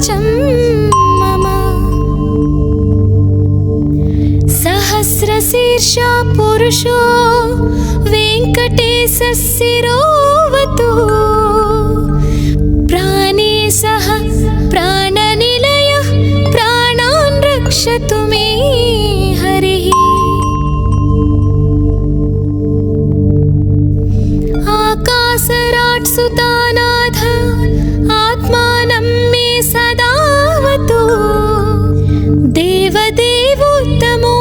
कवचं मम। सहस्रशीर्षा पुरुषो वेङ्कटेशः शिरोऽवतु। प्राणे सह प्राणनिलयः प्राणान् रक्षतु मे हरिः। आकाशराट् सुतानाथ आत्मानं मे सदावतु। देवदेवोत्तमो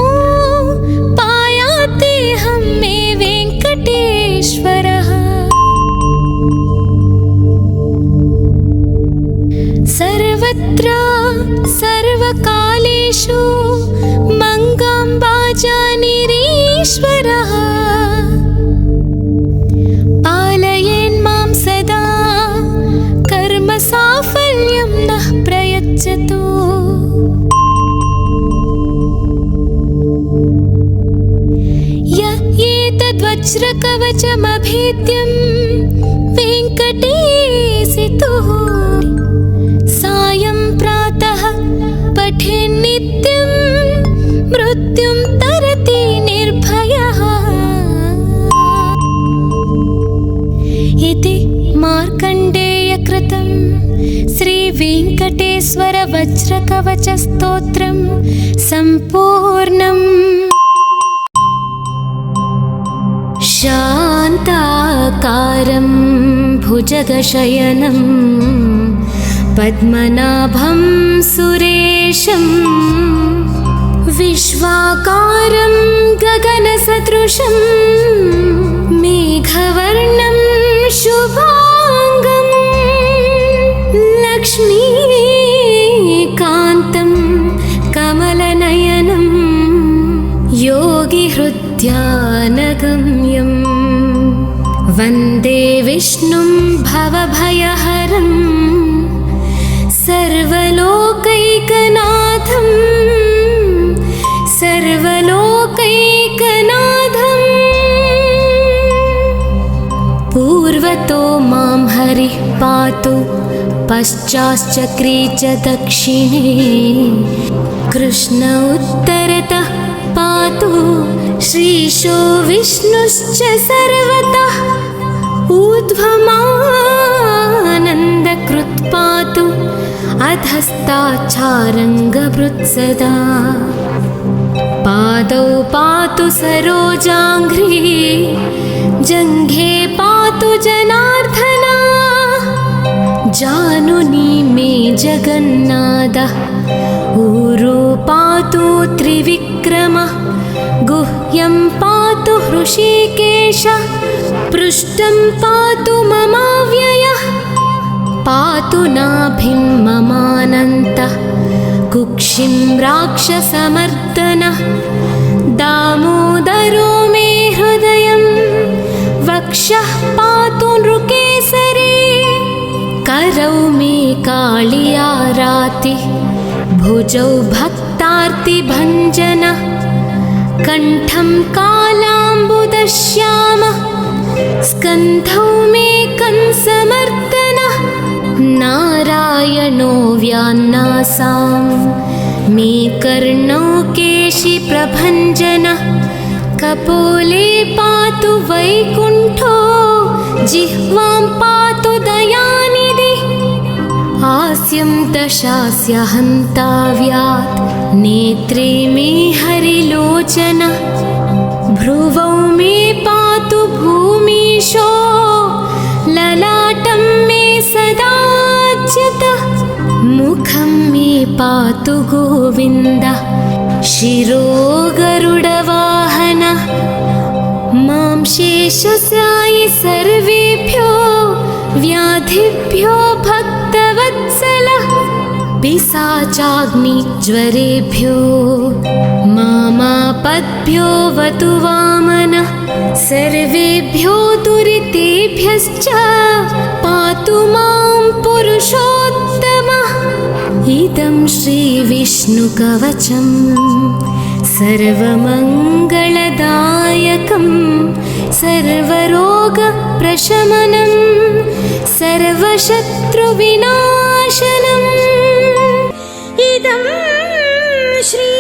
पायातेऽहं मे वेङ्कटेश्वरः। सर्वत्र सर्वकालेषु मङ्गाम्बाजानिरीश्वरः। पालयेन्मां सदा कर्मसाफल्यं नः प्रयच्छतु। य एतद्वज्रकवचमभेद्यं वेङ्कटेशितुः। सायं प्रातः पठेन्नित्यं मृत्युं तरति निर्भयः। इति मार्कण्डेयकृतं श्रीवेङ्कटेश्वर वज्रकवचस्तोत्रं सम्पूर्णम्। शान्ताकारं भुजगशयनं पद्मनाभं सुरेशं। विश्वाकारं गगनसदृशं मेघवर्णं शुभांगं। लक्ष्मीकान्तं कमलनयनं योगिहृद्यानगम्यं। वन्दे विष्णुं भवभयहरं सर्वलोकैकनाथं। सर्वलोकैकनाथम्। पूर्वतो मां हरिः पातु पश्चाच्चक्रे च दक्षिणे। कृष्ण उत्तरतः पातु श्रीशो विष्णुश्च सर्वतः। ऊर्ध्वमानन्दकृत् पातु अधस्ताच्चारङ्गभृत्सदा। पादौ पातु सरोजाङ्घ्रिः जङ्घे पातु जनार्दना। जानुनी मे जगन्नाथः ऊरो पातु त्रिविक्रमः। गुह्यं पातु हृषीकेशः पृष्ठं पातु ममाव्ययः। पातु नाभिं ममानन्तः कुक्षिं राक्षसमर्दनः। दामोदरो मे हृदयं वक्षः पातु नृकेसरी। करौ मे कालियारातिः भुजौ भक्तार्तिभञ्जनः। कण्ठं कालाम्बुदश्यामः स्कन्धौ मे कंसमर्दनः। नारायणो व्यान्नासां मे कर्णौ केशिप्रभञ्जनः। कपोले पातु वैकुण्ठो जिह्वां पातु दयानिधिः। हास्यं दशास्य हन्ताव्यात् नेत्रे मे हरिलोचनः। भ्रुवौ मे पातु भूमीशो ललाटं मे सदाच्युतः। मुखं मे पातु गोविन्दः शिरो गरुडवाहनः। मां शेषशायि सर्वेभ्यो व्याधिभ्यो भक्तवत्सलः। पिशाचाग्निज्वरेभ्यो मामापद्भ्यो वतु वामनः। सर्वेभ्यो दुरितेभ्यश्च पातु मां पुरुषोत्तमः। इदं श्रीविष्णुकवचं सर्वमङ्गलदायकं सर्वरोगप्रशमनं सर्वशत्रुविनाशनम्। इदं श्री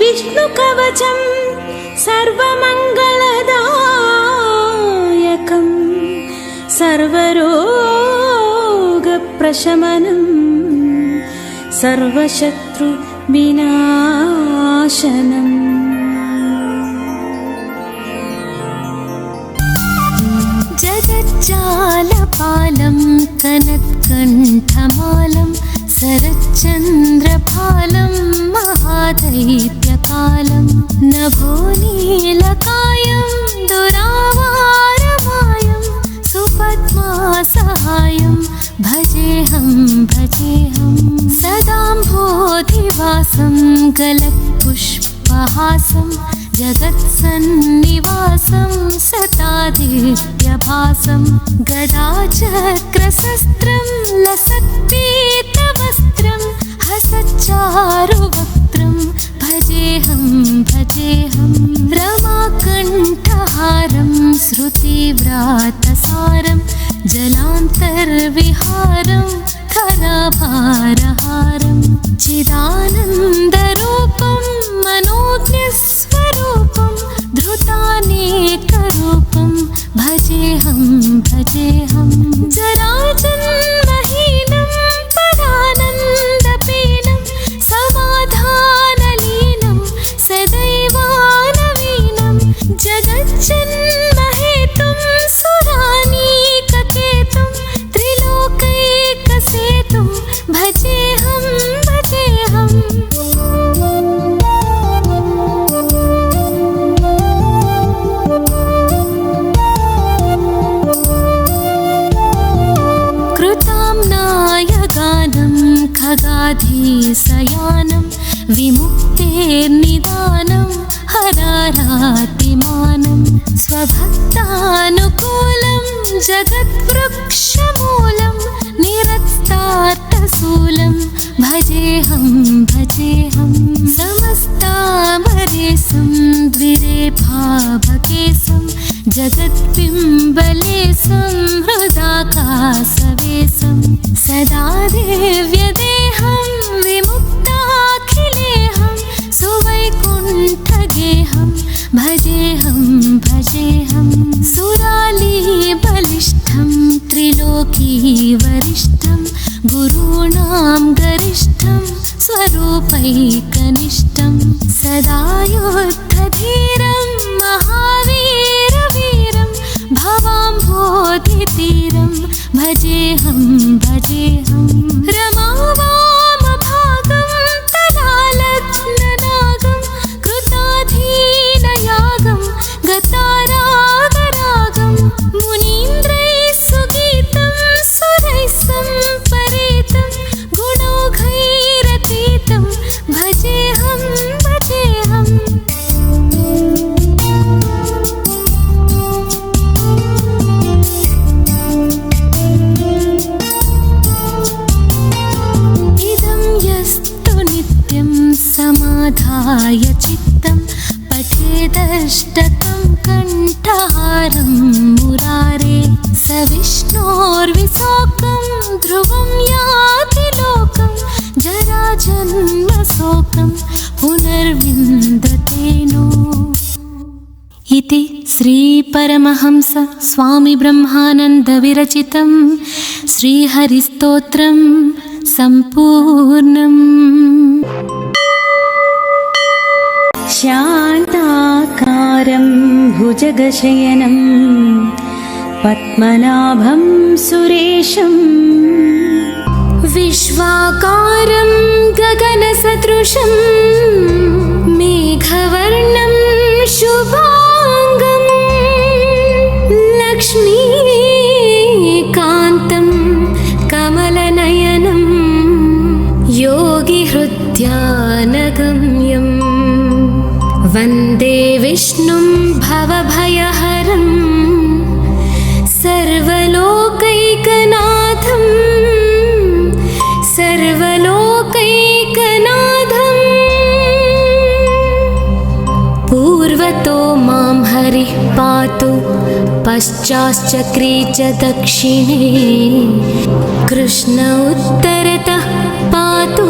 विष्णुकवचं सर्वमङ्गलदायकं सर्वरोगप्रशमनं सर्वशत्रुविनाशनम्। जगज्जालपालं कनत्कण्ठमालं शरच्चन्द्रपालं महादैत्यकालं नभोनीलकायं दुरावारमायं सुपद्मासहायं भजेऽहं भजेऽहं सदाम्भोधिवासं गलत्पुष्पहासं जगत्सन्निवासं सतादित्यभासं गदाचक्रशस्त्रं लसत्पीतवस्त्रं हसच्चारुवक्त्रं भजेऽहं भजेऽहं रमाकण्ठहारं श्रुतिव्रातसारं जलान्तर्विहारं खराभारहारं चिदानन्दरूपं मनोज्ञस्वरूपं धृतानेकरूपं भजेऽहं भजेऽहं जराजन्महीनं परानन्दपीनं समाधानलीनं सदैवानवीनं जगज्जन्महेतुं सुरानीककेतुं त्रिलोकैकसेतुं भजेऽहं भजेऽहम्। कृताम्नायगानं खगाधीशयानं विमुक्तेर्निदानं हरारातिमानं स्वभक्तानुकूलं जगद्वृक्षमूलं निरस्तार्तशूलं भजेऽहं भजेऽहं समस्तामरेशं द्विरेफाभकेशं जगद्बिम्बलेशं हृदाकाशवेशं सदा दिव्यदेहं विमुक्ताखिलेहं सुवैकुण्ठगेहं भजेऽहं भजेऽहं सुरालीबलिष्ठं त्रिलोकीवरिष्ठं गुरूणां गरिष्ठं स्वरूपैकनिष्ठं सदा युद्धधीरं महावीरवीरं भवाम्भोधितीरं भजेऽहं भजेऽहं रमावामभागं तदालग्ननागं कृताधीनयागं गतारागरागं मुनीन्द्रैः सुगीतं सुरैः सम्परीतं गुणौघैरतीतं भजेऽहं भजेऽहम्। इदं यस्तु नित्यं समाधाय चित्तं पठेदष्टकं कण्ठहारं मुरारे स विष्णोर्विशोकं ध्रुवं याति लोकं जराजन्मशोकं पुनर्विन्दतेनो। इति श्रीपरमहंस स्वामी ब्रह्मानन्द विरचितं श्रीहरिस्तोत्रं सम्पूर्णम्। शान्ताकारं भुजगशयनं पद्मनाभं सुरेशं विश्वाकारं गगनसदृशं मेघवर्णं शुभाङ्गं लक्ष्मीकान्तं कमलनयनं योगिहृद्यानगम्यं वन्दे विष्णुं भवभयहरं सर्वलोकैकनाथं सर्वलोकैकनाथम्। पूर्वतो मां हरिः पातु पश्चाश्चक्रे च दक्षिणे कृष्ण उत्तरतः पातु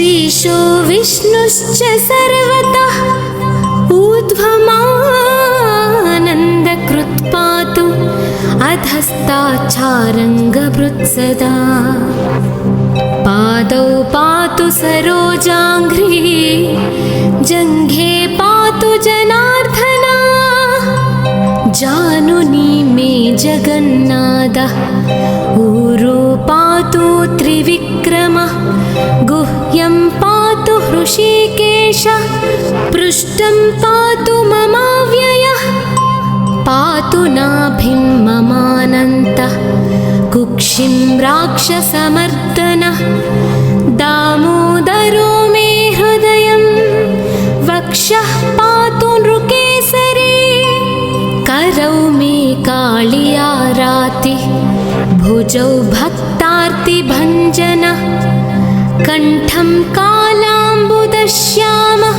श्रीशो विष्णुश्च सर्वतः ऊर्ध्वमानन्दकृत् पातु अधस्ताच्छारङ्गभृत् सदा पादौ पातु सरोजाङ्घ्रिः जङ्घे पातु जनार्दना जानुनी मे जगन्नाथः ऊरो पातु त्रिविक्रमः गुह्यं पातु हृषीकेशः पृष्ठं पातु ममाव्ययः पातु नाभिं ममानन्तः कुक्षिं राक्षसमर्दनः दामोदरो मे हृदयं वक्षः पातु नृकेसरी करौ मे कालियारातिः भुजौ भक्तार्तिभञ्जनः कण्ठं कालाम्बुदश्यामः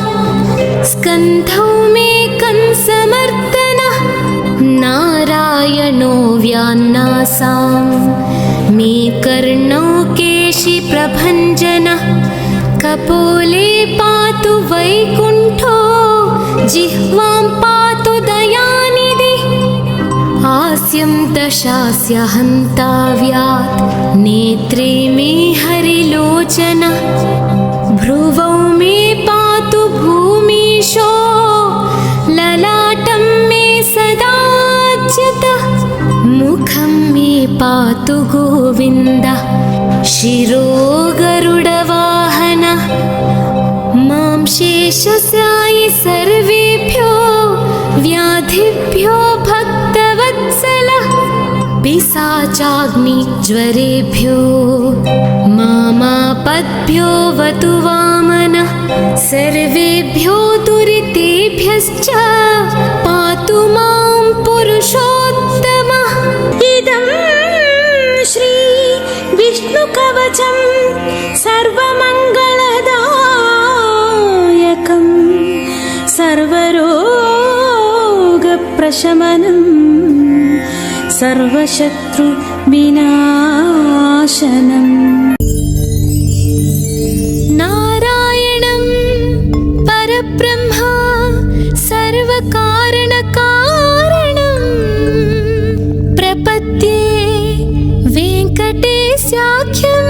स्कन्धौ मे कंसमर्दनः नारायणो व्यान्नासां मे कर्णौ केशिप्रभञ्जनः कपोले पातु वैकुण्ठो जिह्वां पातु दयानिधि हास्यं दशास्य हन्ताव्यात् नेत्रे मे हरिलोचनः भ्रुवौ मे पातु भूमीशो ललाटं मे सदाच्युतः मुखं मे पातु गोविन्दः शिरो गरुडवाहनः मां शेषशायि सर्वेभ्यो व्याधिभ्यो भक्तवत्सलः पिशाचाग्निज्वरेभ्यो मामापद्भ्यो वतु वामनः सर्वेभ्यो दुरितेभ्यश्च पातु मां पुरुषोत्तमः इदं श्री विष्णुकवचं सर्वमङ्गलदायकं सर्वरोगप्रशमनं सर्वशत्रुविनाशनम् नारायणं परब्रह्म सर्वकारणकारणं प्रपद्ये वेङ्कटेशाख्यं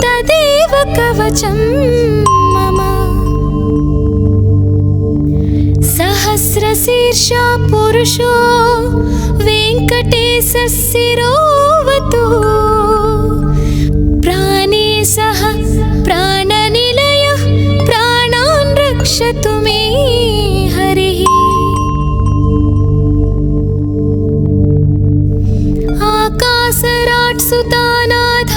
तदेव कवचं मम सहस्रशीर्षा पुरुषो वेङ्कटेशः शिरोवतु प्राणे सह प्राणनिलयः प्राणान् रक्षतु मे हरिः आकाशराट् सुतानाथ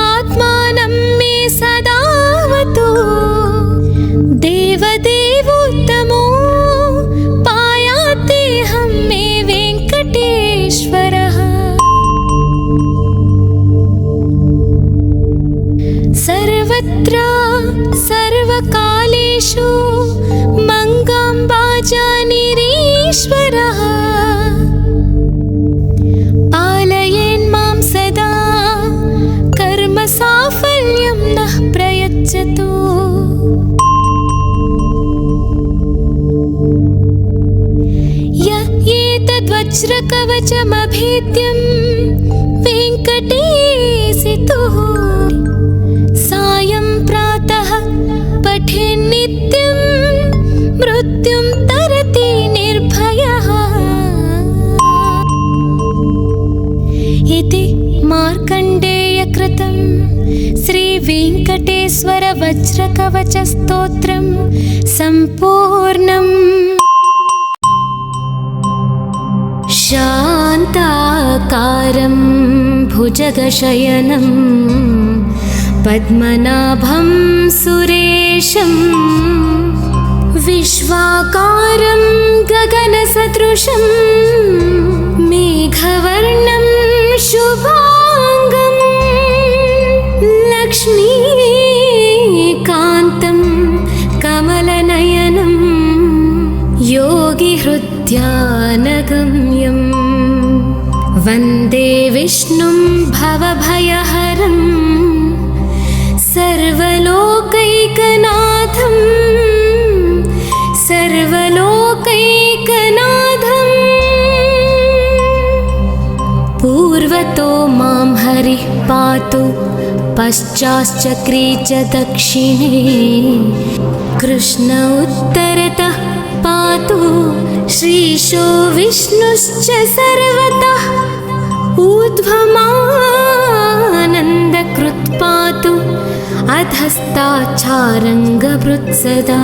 आत्मानं मे सदावतु देवदेवोत्तमो पायातेऽहं मे वेङ्कटेश्वरः सर्वत्र सर्वकालेषु मङ्गाम्बाजानिरीश्वरः पालयेन्मां सदा कर्मसाफल्यं नः प्रयच्छतु य एतद्वज्रकवचमभेद्यं वेङ्कटेशितुः सायं प्रातः पठेन्नित्यं मृत्युं तरति निर्भयः इति मार्कण्डेयकृतं श्रीवेङ्कटेश्वर वज्रकवचस्तोत्रं सम्पूर्णम्। शान्ताकारं भुजगशयनं पद्मनाभं सुरेशं विश्वाकारं गगनसदृशं मेघवर्णं शुभाङ्गं लक्ष्मीकान्तं कमलनयनं योगिहृद्यानगम्यं वन्दे विष्णुं भवभयहरं सर्वलो पातु पश्चाश्चक्रे च दक्षिणे कृष्ण उत्तरतः पातु श्रीशो विष्णुश्च सर्वतः ऊर्ध्वमानन्दकृत् पातु अधस्ताच्छारङ्गभृत् सदा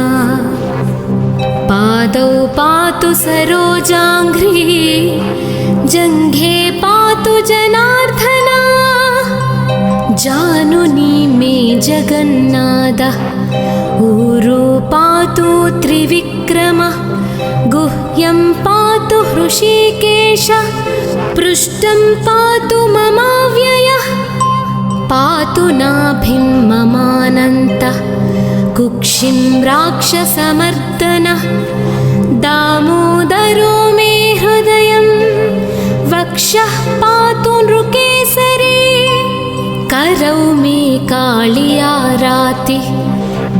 पादौ पातु सरोजाङ्घ्रि जङ्घे पातु जनार्दना जानुनी मे जगन्नाथः ऊरो पातु त्रिविक्रमः गुह्यं पातु हृषीकेशः पृष्ठं पातु ममाव्ययः पातु नाभिं ममानन्तः कुक्षिं राक्षसमर्दनः दामोदरो मे हृदयं वक्षः पातु नृकेसरी करौ मे कालियारातिः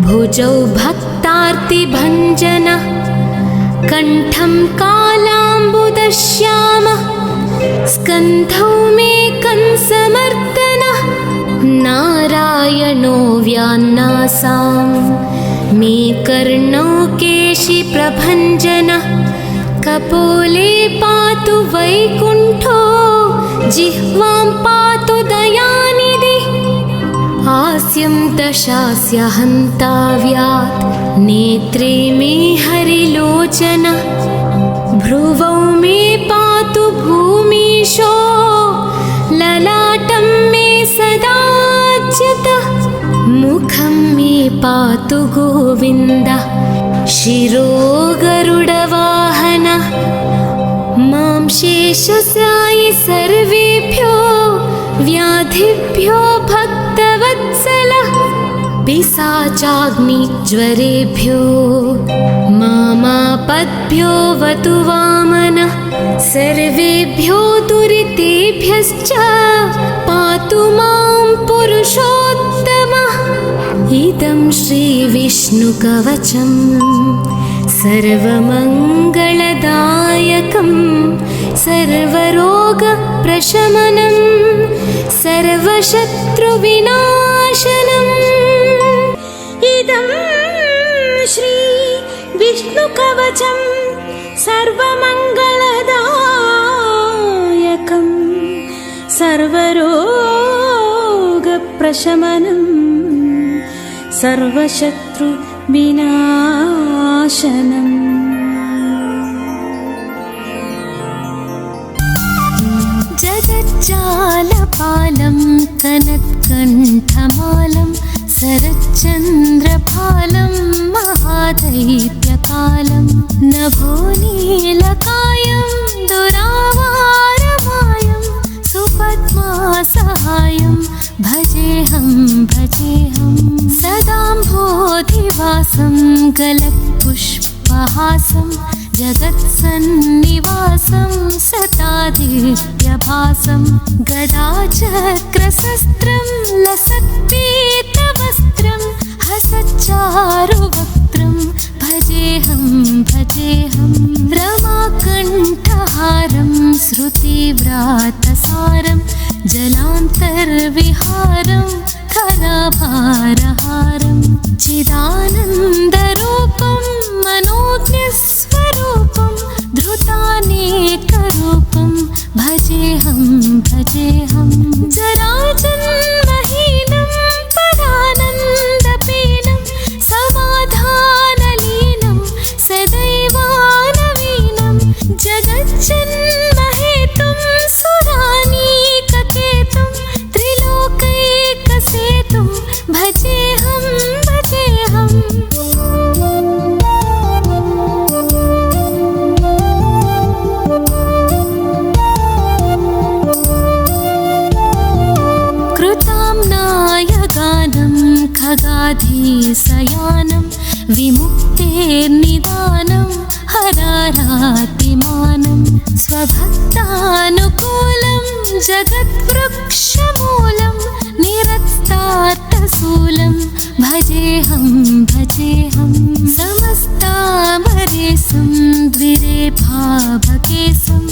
भुजौ भक्तार्तिभञ्जनः कण्ठं कालाम्बुदश्यामः स्कन्धौ मे कंसमर्दनः नारायणो व्यान्नासां मे कर्णौ केशिप्रभञ्जनः कपोले पातु वैकुण्ठो जिह्वां पातु दयानिधिः हास्यं दशास्य हन्ताव्यात् नेत्रे मे हरिलोचनः भ्रुवौ मे पातु भूमीशो ललाटं मे सदाच्युतः मुखं मे पातु गोविन्दः शिरो गरुडवाहनः मां शेषसायि सर्वेभ्यो व्याधिभ्यो भक्तवत्सलः पिशाचाग्निज्वरेभ्यो मामापद्भ्यो वतु वामनः सर्वेभ्यो दुरितेभ्यश्च पातु मां पुरुषोत्तमः इदं श्रीविष्णुकवचं सर्वमङ्गलदायकं सर्वरोगप्रशमनं सर्वशत्रुविनाशनम् इदं श्री विष्णुकवचं सर्वमङ्गलदायकं सर्वरोगप्रशमनं सर्वशत्रुविनाशनम् जगज्जालपालं कनत्कण्ठमालं शरच्चन्द्रपालं महादैत्यकालं नभोनीलकायं दुरावारमायं सुपद्मासहायं भजेऽहं सदाम्भोधिवासं गलत्पुष्पहासं जगत्सन्निवासं सतादित्यभासं गदाचक्रशस्त्रं लसत्पीतवस्त्रं हसच्चारुवक्त्रं भजेऽहं रमाकण्ठहारं श्रुतिव्रातसारं जलान्तर्विहारं खराभारहारं चिदानन्दरूपं मनोज्ञस्वरूपं धृतानेकरूपं भजेऽहं जराजन्महीनं परानन्दपीनं समाधानलीनं सदैवानवीनं जगज्जन्महेतुं सुरानीककेतुं त्रिलोकैकसेतुं भजेऽहं कृताम्नायगानं खगाधीशयानं विमुक्तेर्निदानं हरारातिमानं स्वभक्तानुकूलं जगद्वृक्षमूलं निरस्तार्तशूलं भजेऽहं समस्तामरेशं द्विरेफाभकेशं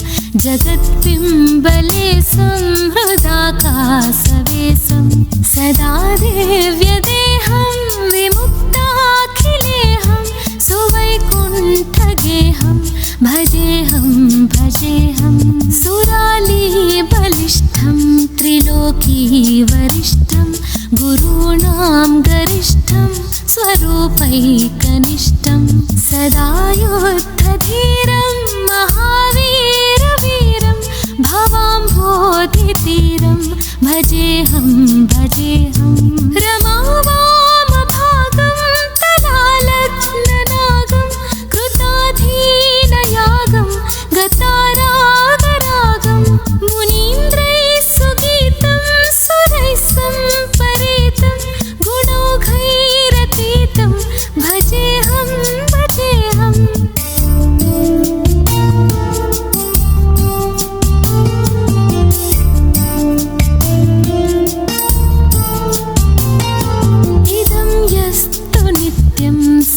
जगद्बिम्बलेशं हृदाकाशवे परेशं सदा दिव्यदेहं विमुक्ताखिलेहं सुवैकुण्ठगेहं भजेऽहं भजेऽहं सुरालीबलिष्ठं त्रिलोकीवरिष्ठं गुरूणां गरिष्ठं स्वरूपैकनिष्ठं सदा युद्धधीरं महावीरवीरं भवाम्भोधितीरं भजेऽहं भजेऽहं रमावामभागं तदालग्ननागं कृताधीनयागं गतारागरागं मुनीन्द्रैः सुगीतं सुरैः सम्परीतं गुणौघैरतीतं भजेऽहं भजेऽहम्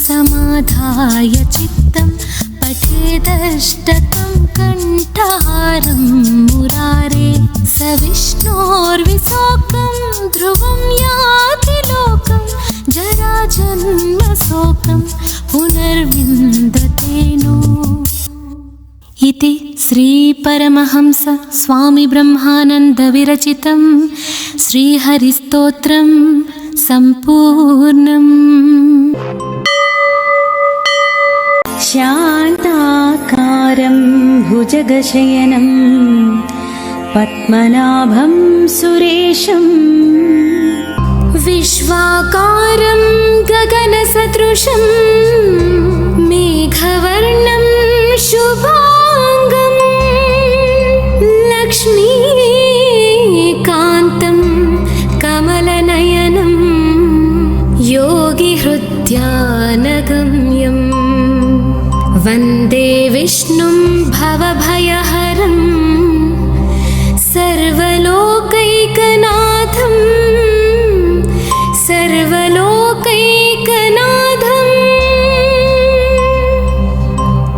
समाधाय चित्तं पठेदष्टकं कण्ठहारं मुरारे स विष्णोर्विशोकं ध्रुवं याति लोकं जराजन्मशोकं पुनर्विन्दतेनो। इति श्रीपरमहंस स्वामी ब्रह्मानन्द विरचितं श्रीहरिस्तोत्रं सम्पूर्णम्। शान्ताकारं भुजगशयनं पद्मनाभं सुरेशं विश्वाकारं गगनसदृशं मेघवर्णं शुभाङ्गं लक्ष्मीकान्तं कमलनयनं योगिहृद्यानगम्यम् वन्दे विष्णुं भवभयहरं सर्वलोकैकनाथं सर्वलोकैकनाथम्।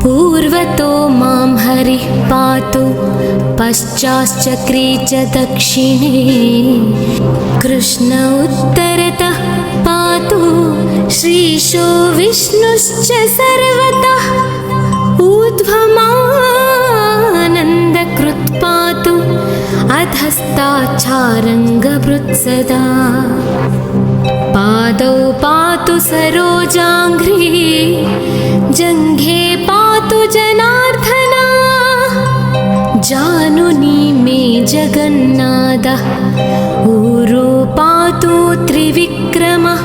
पूर्वतो मां हरिः पातु पश्चाच्चक्रे च दक्षिणे कृष्ण उत्तरतः पातु श्रीशो विष्णुश्च सर्वतः ऊर्ध्वमानन्दकृत् पातु अधस्ताच्छारङ्गभृत् सदा पादौ पातु सरोजाङ्घ्रि जङ्घे पातु जनार्दन जानुनी मे जगन्नाथः ऊरो पातु त्रिविक्रमः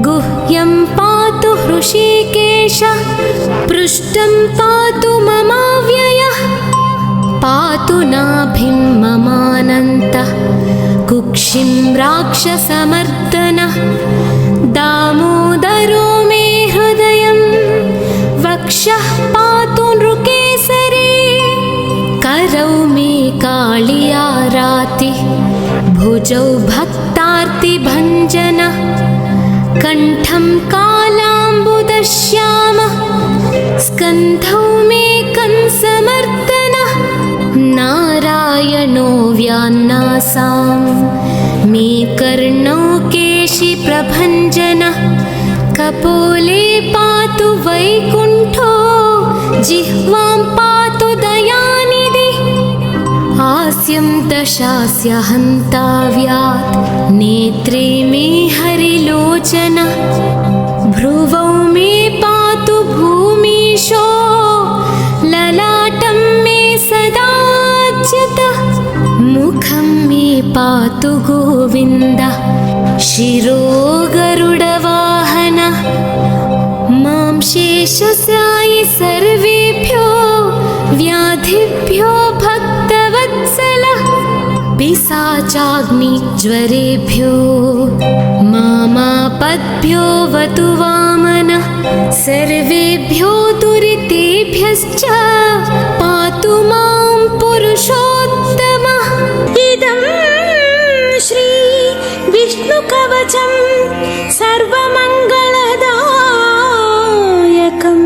गुह्यं पातु हृषीकेशः पृष्ठं पातु ममाव्ययः पातु नाभिं ममानन्तः कुक्षिं राक्षसमर्दनः दामोदरो मे हृदयं वक्षः पातु नृकेसरी करौ मे कालियारातिः भुजौ भक्तार्तिभञ्जनः कण्ठं कालाम्बुदश्यामः स्कन्धौ मे कंसमर्दनः नारायणो व्यान्नासां मे कर्णौ केशिप्रभञ्जनः कपोले पातु वैकुण्ठो जिह्वां पातु दयानिधि हास्यं दशास्य हन्ताव्यात् नेत्रे मे हरिलोचन भ्रुवौ मे पातु भूमीशो ललाटं मे सदाच्युतः मुखं मे पातु गोविन्द शिरो गरुडवाहनः मां शेषशायि सर्वेभ्यो व्याधिभ्यो भक्तवत्सलः पिशाचाग्निज्वरेभ्यो मामापद्भ्यो वतु वामनः सर्वेभ्यो दुरितेभ्यश्च पातु मां पुरुषोत्तमः। इदं श्री विष्णुकवचं सर्वमङ्गलदायकं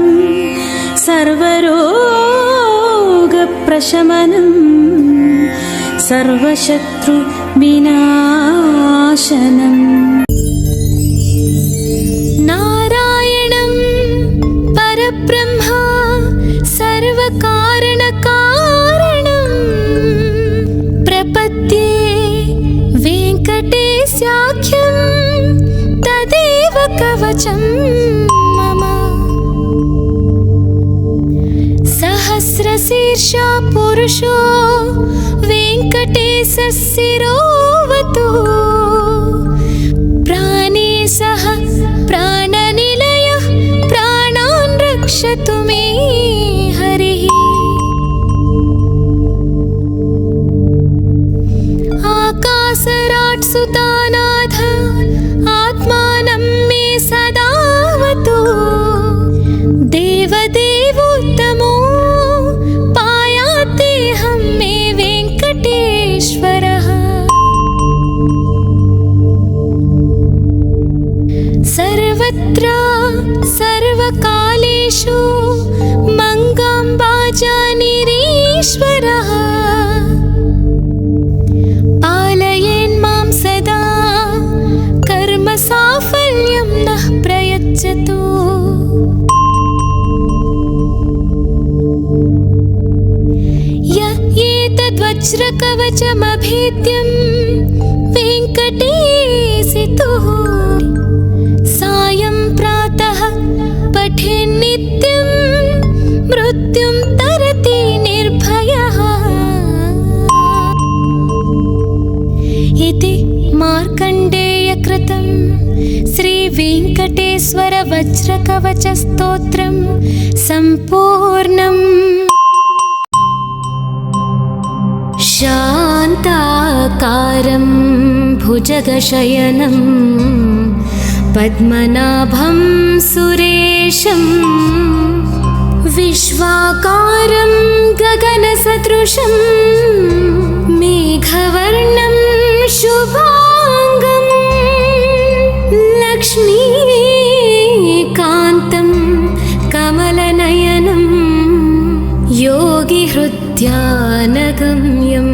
सर्वरोगप्रशमनं सर्वशत्रु विनाशनम्। नारायणं परब्रह्म सर्वकारणकारणं प्रपद्ये वेङ्कटेशाख्यं तदेव कवचं मम। सहस्रशीर्षा पुरुषो वेङ्कटेशः शिरोवतु प्राणे सह प्राणनिलयः प्राणान् रक्षतु मे हरिः। आकाशराट् सुतानाथ आत्मानं मे सदावतु देवदेवोत्तमो पायातेऽहं मे वेङ्कटेश्वरः। सर्वत्र सर्वकालेषु मङ्गाम्बाजानिरीश्वरः पालयेन् मां सदा कर्मसाफल्यं नः प्रयच्छतु। य एतद्वज्रकवचमभेद्यं वेङ्कटेशितुः सायं प्रातः पठेन्नित्यं मृत्युं तरति निर्भयः। इति मार्कण्डेयकृतं श्रीवेङ्कटेश्वर वज्रकवचस्तोत्रं सम्पूर्णम्। शान्ताकारं भुजगशयनं पद्मनाभं सुरेशं विश्वाकारं गगनसदृशं मेघवर्णं शुभांगं लक्ष्मीकान्तं कमलनयनं योगिहृद्यानगम्यं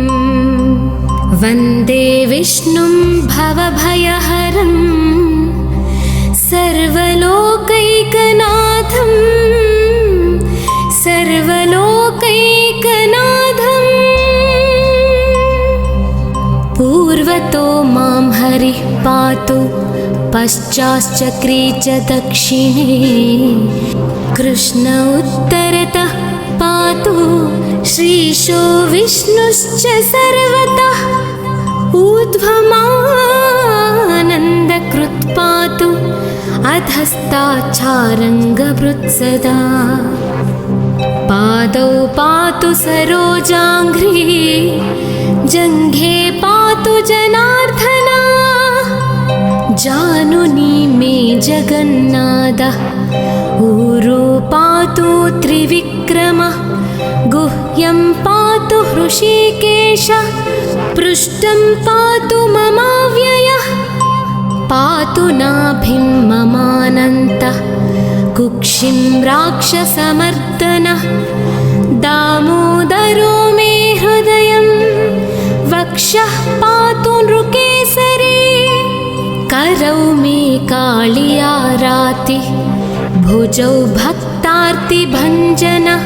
वन्दे विष्णुं भवभयहरं सर्वलोकैकनाथं सर्वलोकैकनाथम्। पूर्वतो मां हरिः पातु पश्चाच्चक्रे च दक्षिणे कृष्ण उत्तरतः पातु श्रीशो विष्णुश्च सर्वतः ऊर्ध्वमानन्दकृत् पातु अधस्ताच्चारङ्गभृत्सदा पादौ पातु सरोजाङ्घ्रि जङ्घे पातु जनार्दना जानुनी मे जगन्नाथः ऊरो पातु त्रिविक्रमः गुह्यं पातु हृषीकेशः पृष्ठं पातु ममाव्ययः पातु नाभिं ममानन्तः कुक्षिं राक्षसमर्दनः दामोदरो मे हृदयं वक्षः पातु नृकेसरी करौ मे कालियारातिः भुजौ भक्तार्तिभञ्जनः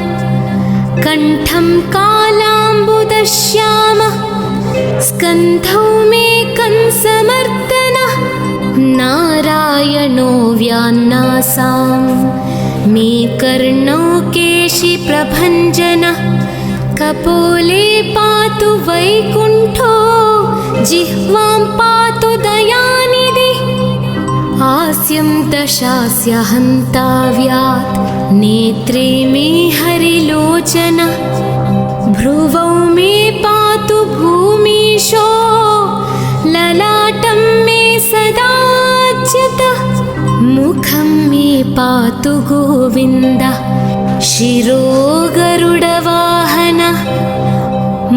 कण्ठं कालाम्बुदश्यामः स्कन्धौ मे कंसमर्दनः नारायणो व्यान्नासां मे कर्णौ केशिप्रभञ्जनः कपोले पातु वैकुण्ठो जिह्वां पातु दयानिधिः हास्यं दशास्य हन्ताव्यात् नेत्रे मे हरिलोचनः भ्रुवौ मे पातु भूमीशो ललाटं मे सदाच्युतः मुखं मे पातु गोविन्दः शिरो गरुडवाहनः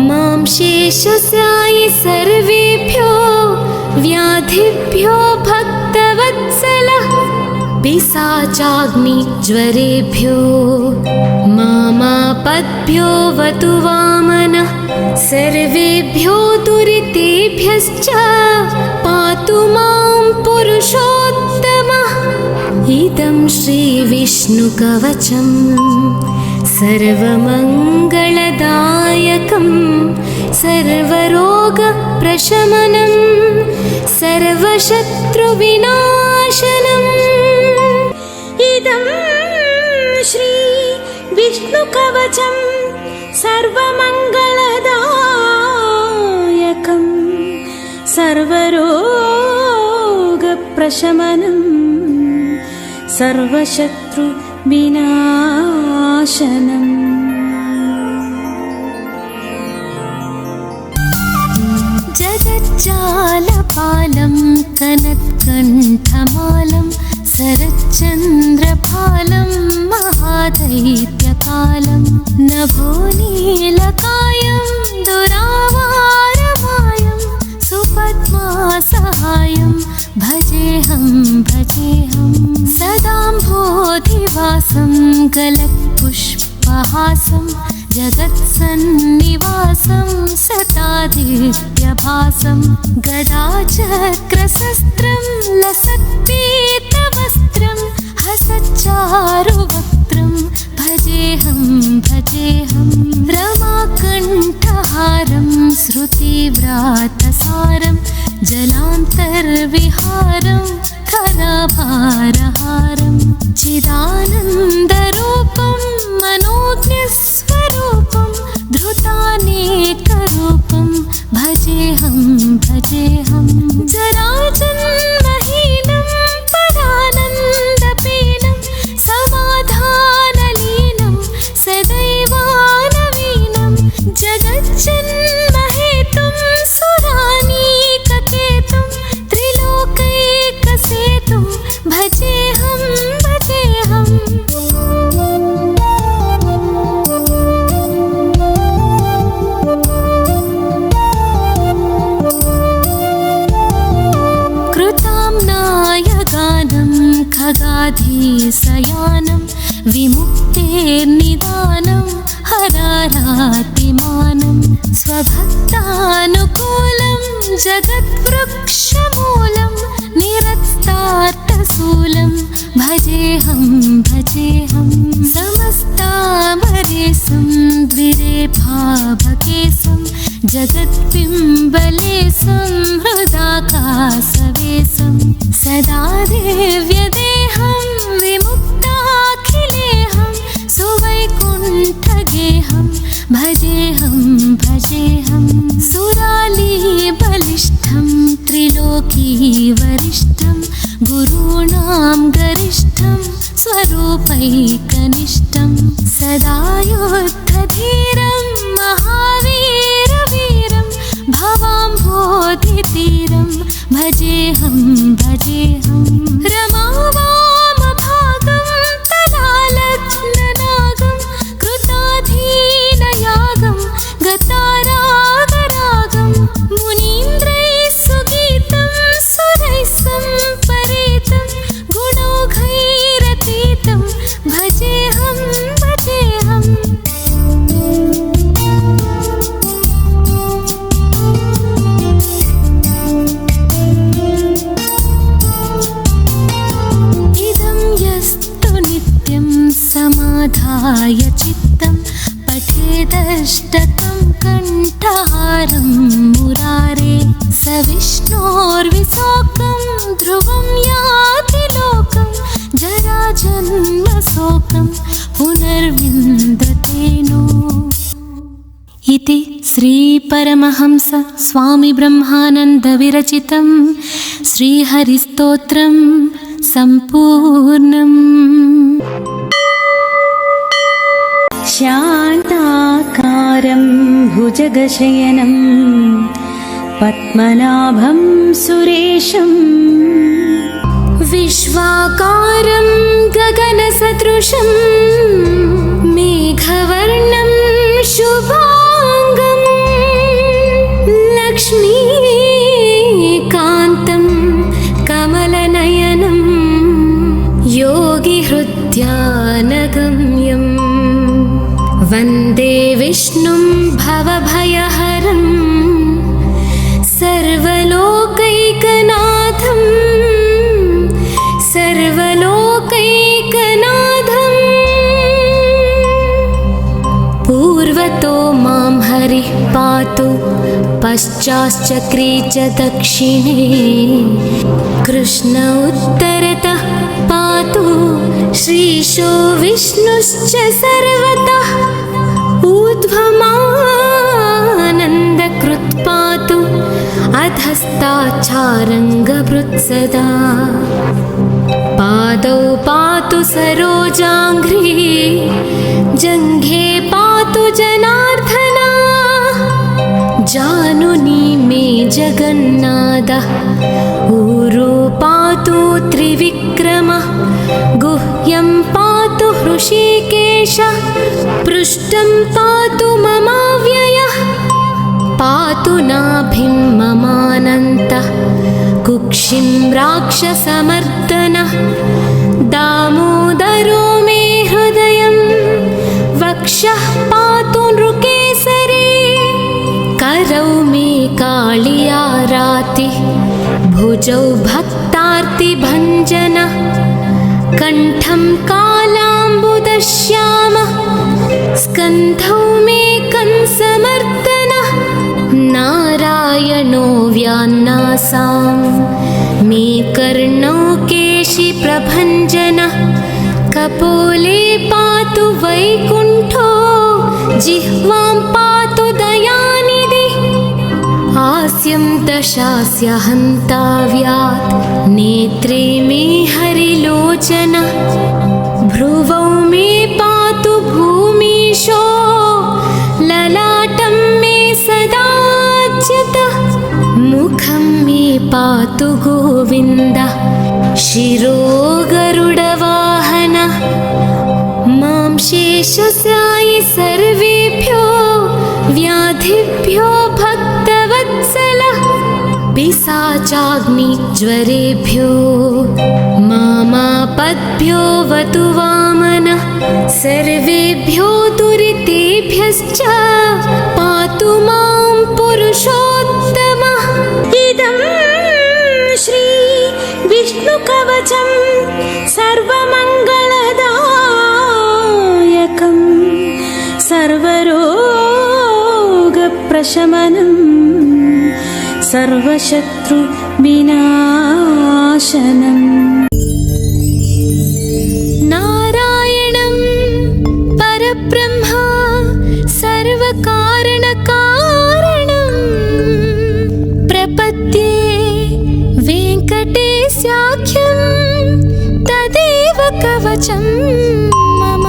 मां शेषसायि सर्वेभ्यो व्याधिभ्यो भक्तवत्सलः पिशाचाग्निज्वरेभ्यो मामापद्भ्यो वतु वामनः सर्वेभ्यो दुरितेभ्यश्च पातु मां पुरुषोत्तमः। इदं श्रीविष्णुकवचं सर्वमङ्गलदायकं सर्वरोगप्रशमनं सर्वशत्रुविनाशनम्। इदं श्री विष्णुकवचं सर्वमङ्गलदायकं सर्वरोगप्रशमनं सर्वशत्रुविनाशनम्। जगज्जालपालं कनत्कण्ठमालं शरच्चन्द्रपालं महादैत्यकालं नभोनीलकायं दुरावारमायं सुपद्मासहायं भजेऽहं सदाम्भोधिवासं गलत्पुष्पहासं जगत्सन्निवासं सतादित्यभासं गदाचक्रशस्त्रं लसत्पीतवस्त्रं हसच्चारुवक्त्रं भजेऽहं रमाकण्ठहारं श्रुतिव्रातसारं जलान्तर्विहारं खराभारहारं चिदानन्दरूपं मनोज्ञस्वरूपं धृतानेकरूपं भजेऽहं जराजन्महीनं परानन्दपीनं समाधानलीनं सदैवानवीनं जगज्जन्महेतुं सुरानीककेतुं त्रिलोकैकसेतुं भजेऽहं कृताम्नायगानं खगाधीशयानं विमुक्तेर्निदानं हरारातिमानं स्वभक्तानुकूलं जगद्वृक्षमूलं निरस्तार्तशूलं भजेऽहं समस्तामरेशं द्विरेफाभकेशं जगद्बिम्बलेशं हृदाकाशवेशं सदा देव्यदेहं विमुक्ताखिलेऽहं सुवैकुण्ठगेहं भजेऽहं सुरालीबलिष्ठं त्रिलोकीवरिष्ठं गुरूणां गरिष्ठं स्वरूपैकनिष्ठं सदा युद्धधीरं महावीरवीरं भवाम्भोधितीरं भजेऽहं रमावामभागं तदालग्ननागं कृताधीनयागं गतारागरागं मुनीन्द्रैः सुगीतं सुरैः सम्परीतं गुणौघैरतीतं भजेऽहं इदं यस्तु नित्यं समाधाय चित्तं पठेदष्टकं कण्ठहारं मुरारे स विष्णोर्विशोकं ध्रुवं याति लोकं जराजन्मशोकं पुनर्विन्दतेनो। इति श्रीपरमहंस स्वामी ब्रह्मानन्द विरचितं श्रीहरिस्तोत्रं सम्पूर्णम्। शान्ताकारं भुजगशयनं पद्मनाभं सुरेशं विश्वाकारं गगनसदृशं मेघवर्णं शुभाङ्गं लक्ष्मीकान्तं कमलनयनं पश्चाश्चक्रे च दक्षिणे कृष्ण उत्तरतः पातु श्रीशो विष्णुश्च सर्वतः ऊर्ध्वमानन्दकृत् पातु अधस्ताच्छारङ्गभृत् सदा पादौ पातु सरोजाङ्घ्रि जङ्घे पातु जनार्दन जानुनी मे जगन्नाथः ऊरो पातु त्रिविक्रमः गुह्यं पातु हृषीकेशः पृष्ठं पातु ममाव्ययः पातु नाभिं ममानन्तः कुक्षिं राक्षसमर्दनः दामोदरो मे हृदयं वक्षः पातु नृकेसरी करौ मे कालियारातिः भुजौ भक्तार्तिभञ्जनः कण्ठं कालाम्बुदश्यामः स्कन्धौ मे कंसमर्दनः नारायणो व्यान्नासां मे कर्णौ केशिप्रभञ्जनः कपोले पातु वैकुण्ठो जिह्वां पातु दयानिधि हास्यं दशास्य हन्ताव्यात् नेत्रे मे हरिलोचनः भ्रुवौ मे पातु भूमीशो ललाटं मे सदाच्युतः मुखं मे पातु गोविन्दः शिरो गरुडवाहनः मां शेषशायि सर्वेभ्यो व्याधिभ्यो भक्तवत्सलः पिशाचाग्निज्वरेभ्यो मामापद्भ्यो वतु वामनः सर्वेभ्यो दुरितेभ्यश्च पातु मां पुरुषोत्तमः इदं श्री विष्णुकवचं सर्वमङ्गलदायकं सर्वरोगप्रशमनं सर्वशत्रुविनाशनम् नारायणं परब्रह्म सर्वकारणकारणं प्रपद्ये वेङ्कटेशाख्यं तदेव कवचं मम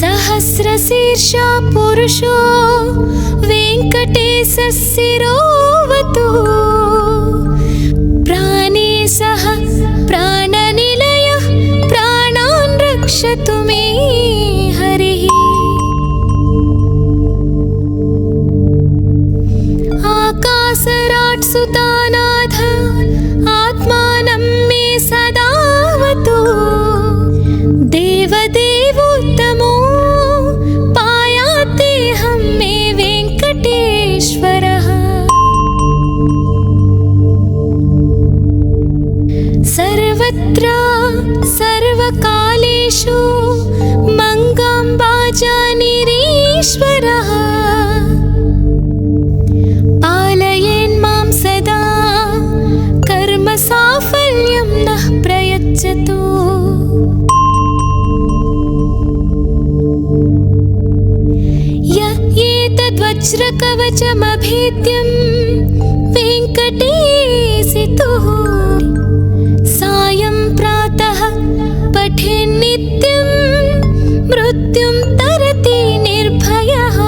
सहस्रशीर्षा पुरुषो वेङ्कटेशः शिरोवतु प्राणे सह प्राणनिलयः प्राणान् रक्षतु मे हरिः आकाशराट्सुतानाथ आत्मानं मे सदावतु देवदेवोत्तमो पायातेऽहं मे वेङ्कटेश्वरः सर्वत्र सर्वकालेषु मङ्गाम्बाजानिरीश्वरः पालयेन्मां सदा कर्मसाफल्यं नः प्रयच्छतु य एतद्वज्रकवचमभेद्यं वेङ्कटेशितुः सायं प्रातः पठेन्नित्यं मृत्युं तरति निर्भयः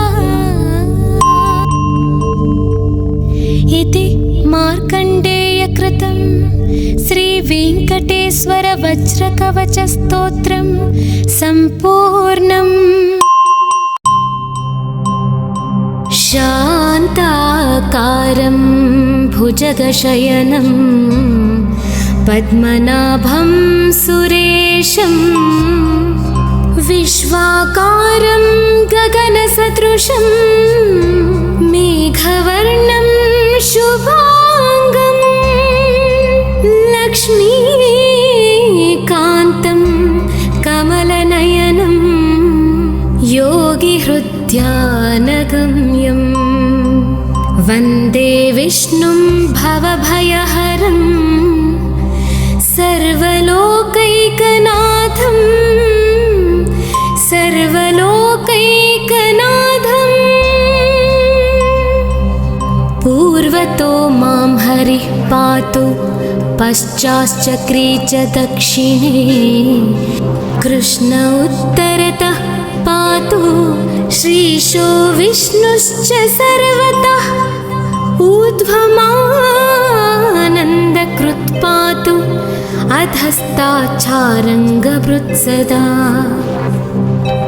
इति मार्कण्डेयकृतं श्रीवेङ्कटेश्वरवज्रकवचस्तोत्रं सम्पूर्णम्। शान्ताकारं भुजगशयनं पद्मनाभं सुरेशं विश्वाकारं गगनसदृशं मेघवर्णं शुभाङ्गं लक्ष्मीकान्तं कमलनयनं योगिहृद्यानगम्यं गम्यम् वन्दे विष्णुं भवभयहरं सर्वलोकैकनाथं सर्वलोकैकनाथम् पूर्वतो मां हरिः पातु पश्चाश्चक्रे च दक्षिणे कृष्ण उत्तरतः पातु श्रीशो विष्णुश्च सर्वतः ऊर्ध्वमानन्दकृत् पातु अधस्ताच्छारङ्गभृत् सदा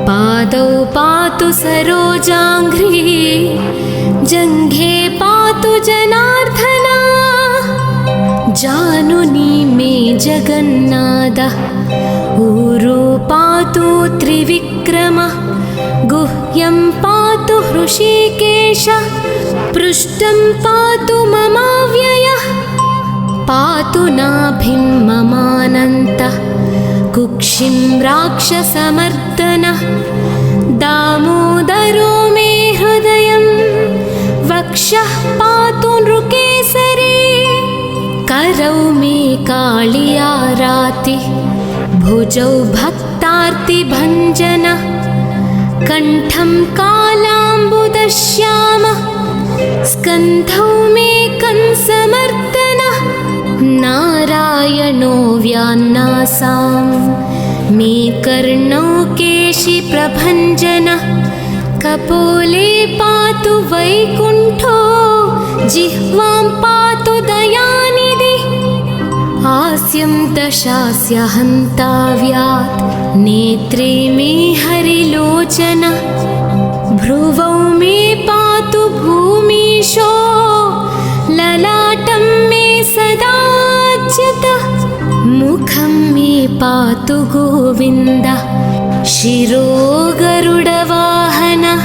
पादौ पातु सरोजाङ्घ्रि जङ्घे पातु जनार्दना जानुनी मे जगन्नाथः ऊरो पातु त्रिविक्रमः गुह्यं पातु हृषीकेशः पृष्ठं पातु ममाव्ययः पातु नाभिं ममानन्तः कुक्षिं राक्षसमर्दनः दामोदरो मे हृदयं वक्षः पातु नृकेसरी करौ मे कालियारातिः भुजौ भक्तार्तिभञ्जनः कण्ठं कालाम्बुदश्यामः स्कन्धौ मे कंसमर्दनः नारायणो व्यान्नासां मे कर्णौ केशिप्रभञ्जनः कपोले पातु वैकुण्ठो जिह्वां पातु दयानिधिः हास्यं दशास्य हन्ताव्यात् नेत्रे मे हरिलोचनः भ्रुवौ मे पातु भूमीशो ललाटं मे सदाच्युतः मुखं मे पातु गोविन्दः शिरो गरुडवाहनः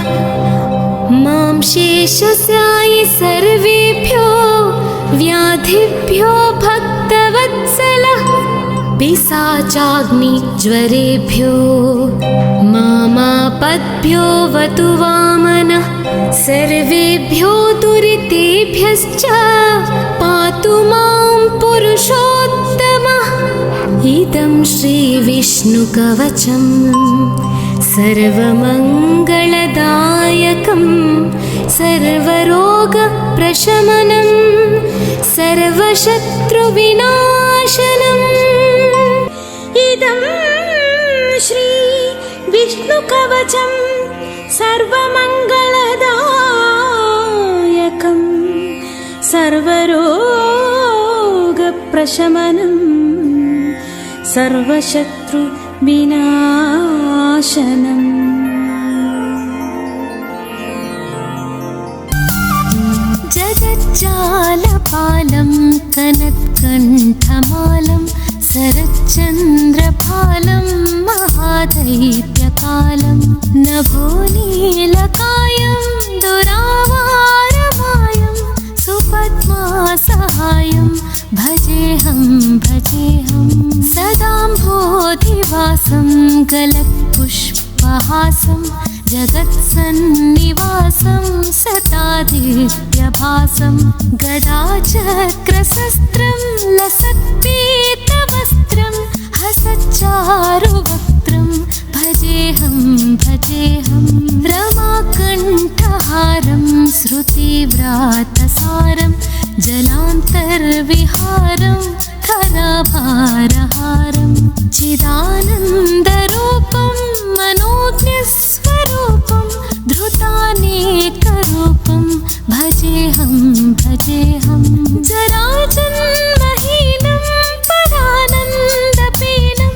मां शेषसायि सर्वेभ्यो व्याधिभ्यो भक्तवत्सलः पिशाचाग्निज्वरेभ्यो मामापद्भ्यो वतु वामनः सर्वेभ्यो दुरितेभ्यश्च पातु मां पुरुषोत्तमः इदं श्रीविष्णुकवचं सर्वमङ्गलदायकं सर्वरोगप्रशमनं सर्वशत्रुविनाशनम् इदं श्री विष्णुकवचं सर्वमङ्गलदायकं सर्वरोगप्रशमनं सर्वशत्रुविनाशनम् जगज्जालपालं कनत्कण्ठमालं शरच्चन्द्रपालं महादैत्यकालं नभोनीलकायं दुरावारमायं सुपद्मासहायं भजेऽहं सदाम्भोधिवासं गलत्पुष्पहासं जगत्सन्निवासं सतादित्यभासं गदाचक्रशस्त्रं लसत्पीतवस्त्रं हसच्चारुवक्त्रं भजेऽहं रमाकण्ठहारं श्रुतिव्रातसारं जलान्तर्विहारं खराभारहारं चिदानन्दरूपं मनोज्ञस्वरूपं धृतानेकरूपं भजेऽहं जराजन्महीनं परानन्दपीनं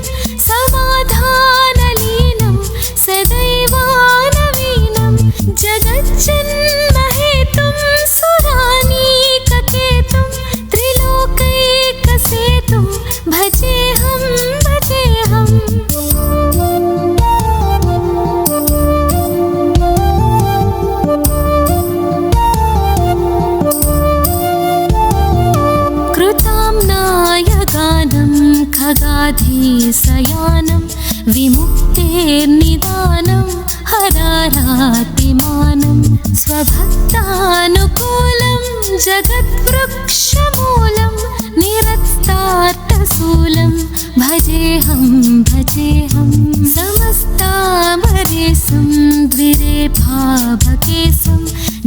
समाधानलीनं सदैवानवीनं जगज्जन्महेतुं सुरानीककेतुं त्रिलोकैकसेतुं भजेऽहं कृताम्नायगानं खगाधीशयानं विमुक्तेर्निदानं हरारातिमानं स्वभक्तानुकूलं जगद्वृक्षमूलं निरस्तार्तशूलं भजेऽहं भजेऽहं समस्तामरेशं द्विरेफाभकेशं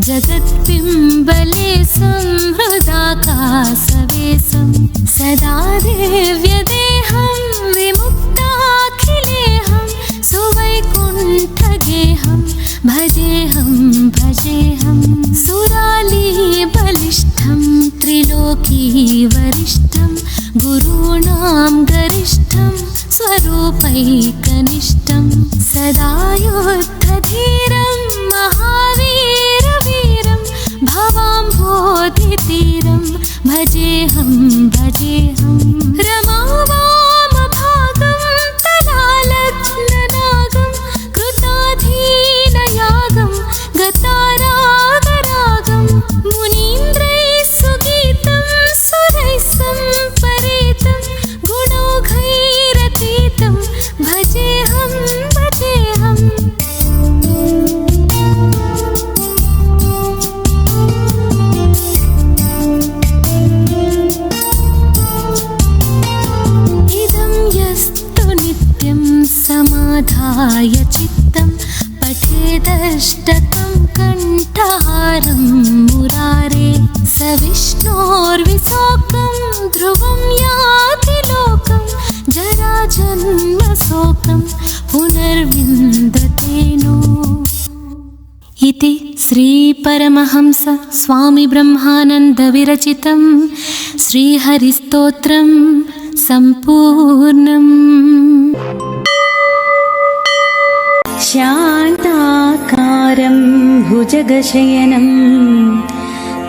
जगत्पिम्बलेशं हृदाकाशवेशं सदा देव्यदेहं विमुक्ताखिलेऽहं सुवैकुण्ठगेहं भजेऽहं भजेऽहं सुरालीबलिष्ठं त्रिलोकीवरिष्ठं गुरूणां गरिष्ठं स्वरूपैकनिष्ठं सदा युद्धधीरं महावीरवीरं भवाम्भोधितीरं भजेऽहं भजेऽहं रमावामभागं तदालग्ननागं कृताधीनयागं गतारागरागं मुनीन्द्रैः सुगीतं सुरैः सम्परीतं गुणौघैरतीतं भजेऽहं भजेऽहम् इदं यस्तु नित्यं समाधाय चित्तं पठेदष्टकं कण्ठहारं मुरारे स विष्णोर्विशोकं ध्रुवं याति लोकं जराजन्मशोकं पुनर्विन्दतेनो। इति श्रीपरमहंस स्वामी ब्रह्मानन्द विरचितं श्रीहरिस्तोत्रं सम्पूर्णम्। शान्ताकारं भुजगशयनं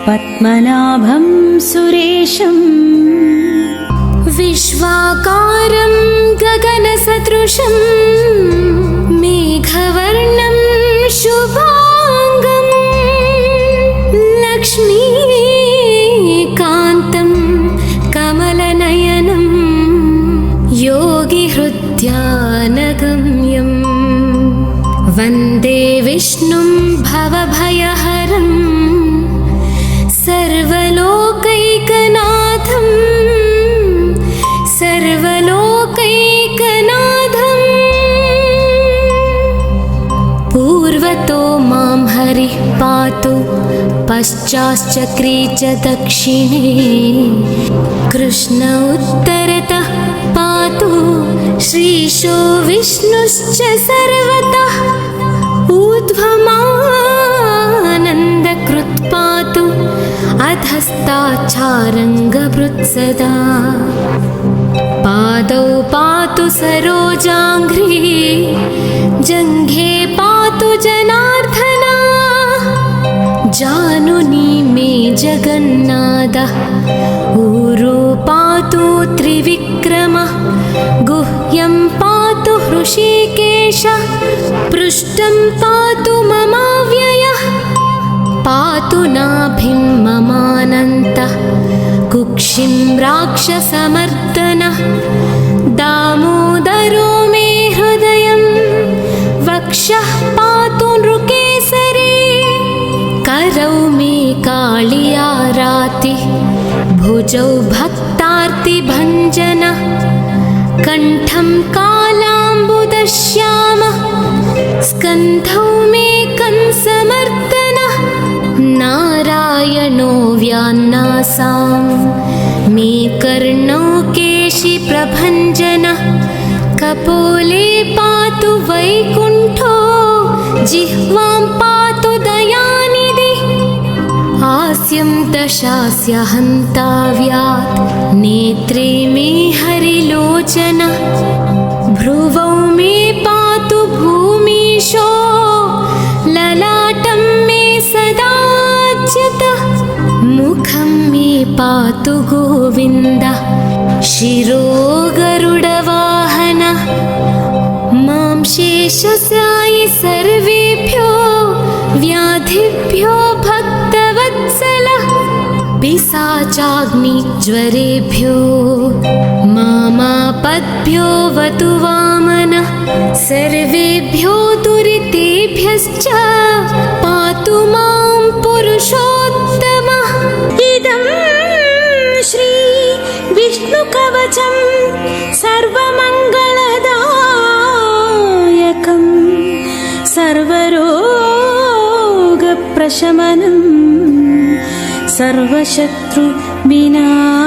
पद्मनाभं सुरेशं विश्वाकारं गगनसदृशं मेघवर्णं शुभाङ्गं लक्ष्मीकान्तं कमलनयनं योगिहृद्यानगम्यं वन्दे विष्णुं भवभयहरं सर्वलोकैकनाथं सर्वलोकैकनाथम्। पूर्वतो मां हरिः पातु पश्चाश्चक्रे च दक्षिणे कृष्ण उत्तरतः पातु श्रीशो विष्णुश्च सर्वतः ऊर्ध्वमानन्दकृत् पातु अधस्ताच्छारङ्गभृत् सदा पादौ पातु सरोजाङ्घ्रि जङ्घे पातु जनार्दना जानुनी मे जगन्नाथः ऊरो पातु त्रिविक्रमः गुह्यं पातु हृषीकेशः पृष्ठं पातु ममाव्ययः पातु नाभिं ममानन्तः कुक्षिं राक्षसमर्दनः दामोदरो मे हृदयं वक्षः पातु नृकेसरी करौ मे कालियारातिः भुजौ भक्तार्तिभञ्जनः कण्ठं कालाम्बुदश्यामः स्कन्धौ मे कंसमर्दनः नारायणो व्यान्नासां मे कर्णौ केशिप्रभञ्जनः कपोले पातु वैकुण्ठो जिह्वां पातु दयानिधि हास्यं दशास्य हन्ताव्यात् नेत्रे मे हरिलोचनः भ्रुवौ मे पातु भूमीशो ललाटं मे सदाच्युतः मुखं मे पातु गोविन्दः शिरो गरुडवाहनः मां शेषशायि सर्वेभ्यो व्याधिभ्यो भक्तवत्सलः पिशाचाग्निज्वरेभ्यो मामापद्भ्यो वतु वामनः सर्वेभ्यो दुरितेभ्यश्च पातु मां पुरुषोत्तमः। इदं श्री विष्णुकवचं सर्वमङ्गलदायकं सर्वरोगप्रशमनं सर्वशत्रुविनाशकम्।